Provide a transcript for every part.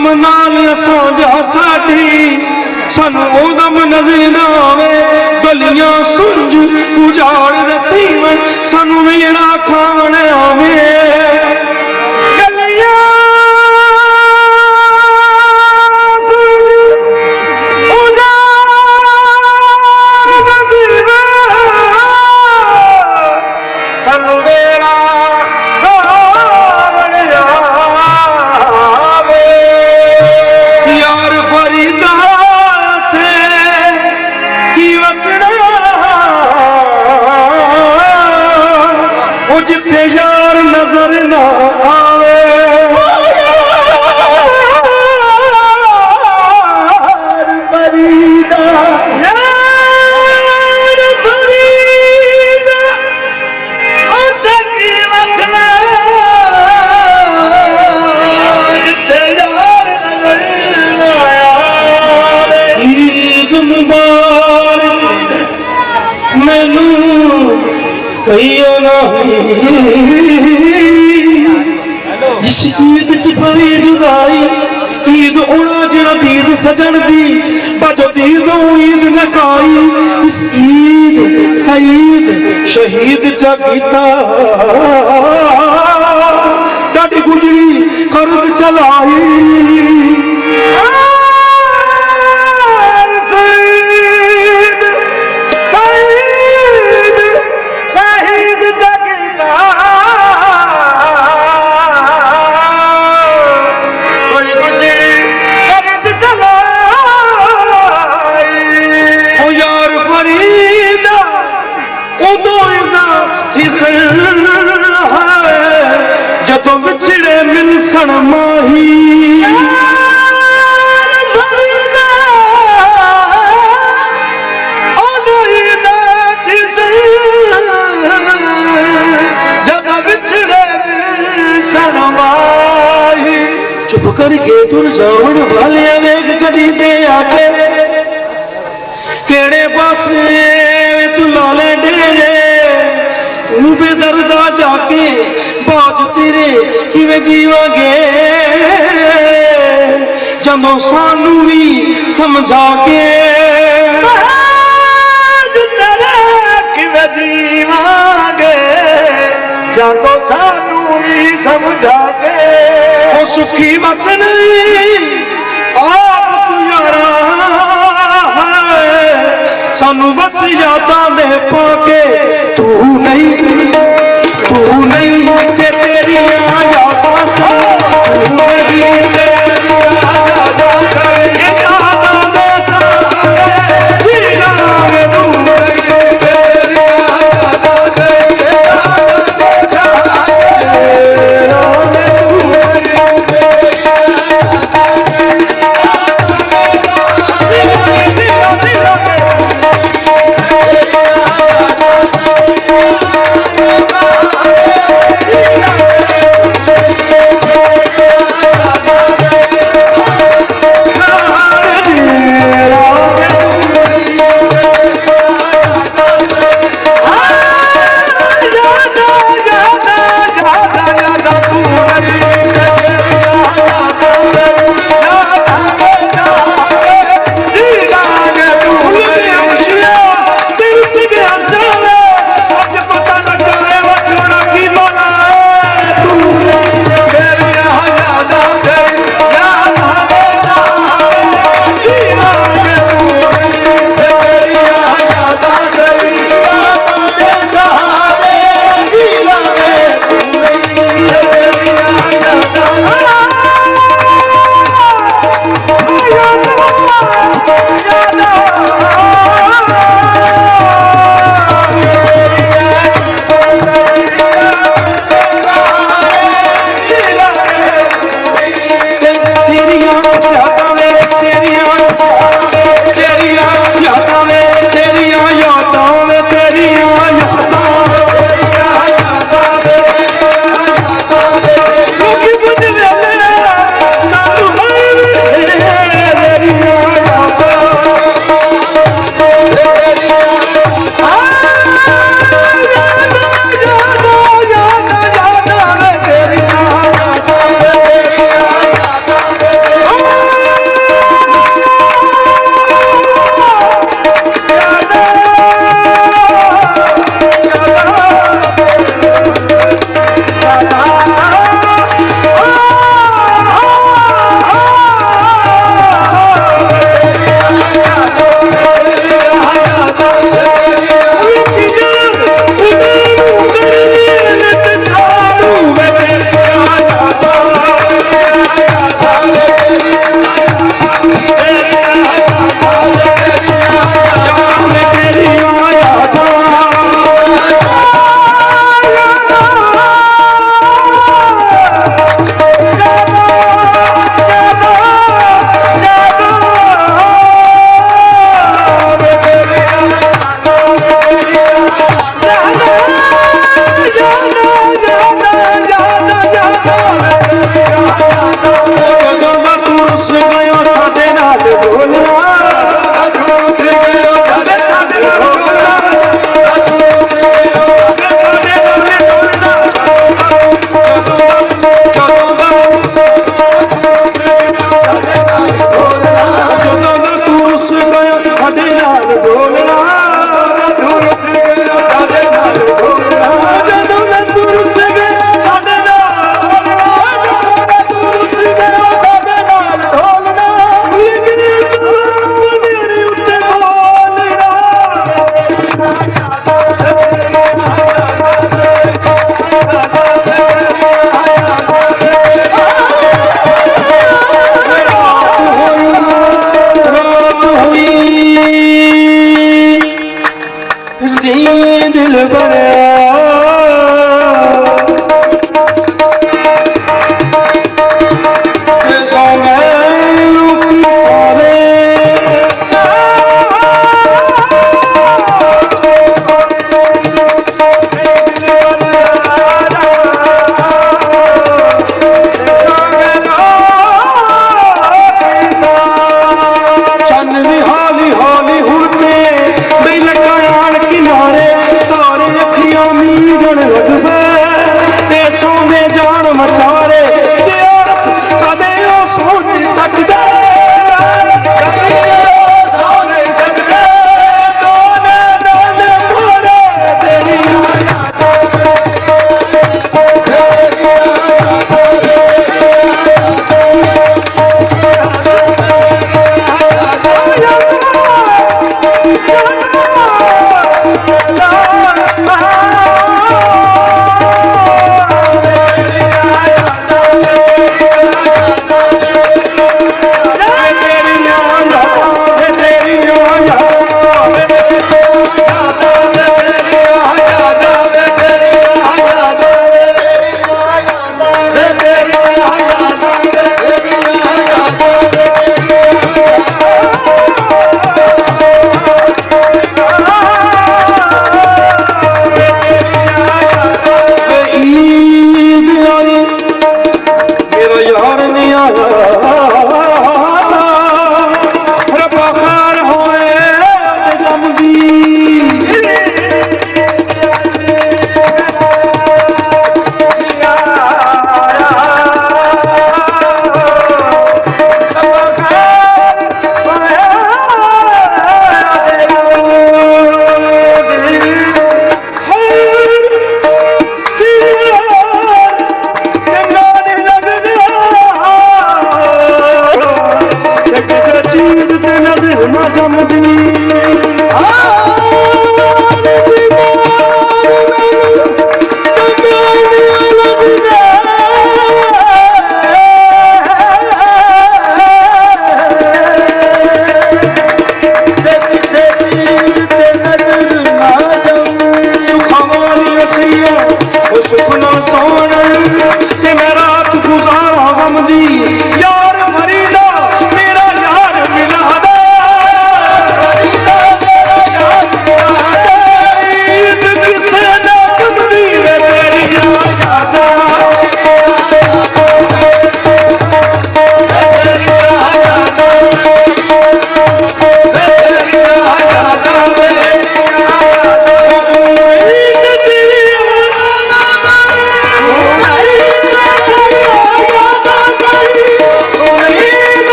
कसम नाल साझा साडी सानू ओदम नजर ना आवे गलियां सुंज उजाड़ दे सीवन सानू मेरा खाण आवे जिथे यार नजर ना आवे फरीदा यार फरीदा की वसना जिथे यार नजर ना आवे ईद मुबारक मैनू कईयों जिस ईद च पई जुदाई ईद ओना जड़ा दीद सजन दी बजो दीदों ईद नकाई इस ईद सईद शहीद चा कीता डाडी गुजरी करद चलाई जदों बिछड़े मिलसन माही चुप करके तुर जावन वाले वेग कदी दे आके केड़े पासे तू लाले डेरे बेदर्दा जाके बाज तेरे किवें जीवांगे जदों सानू भी समझा के बाज तेरे किवें जीवांगे जदों सानू भी समझा के ओ सुखी बसन आप तू यारा सानू बस यादां दे पाके तू नहीं के तेरी यादां सा तू नहीं तेरी यादां दे सा जीना में तू नहीं तेरी यादां दे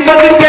सजन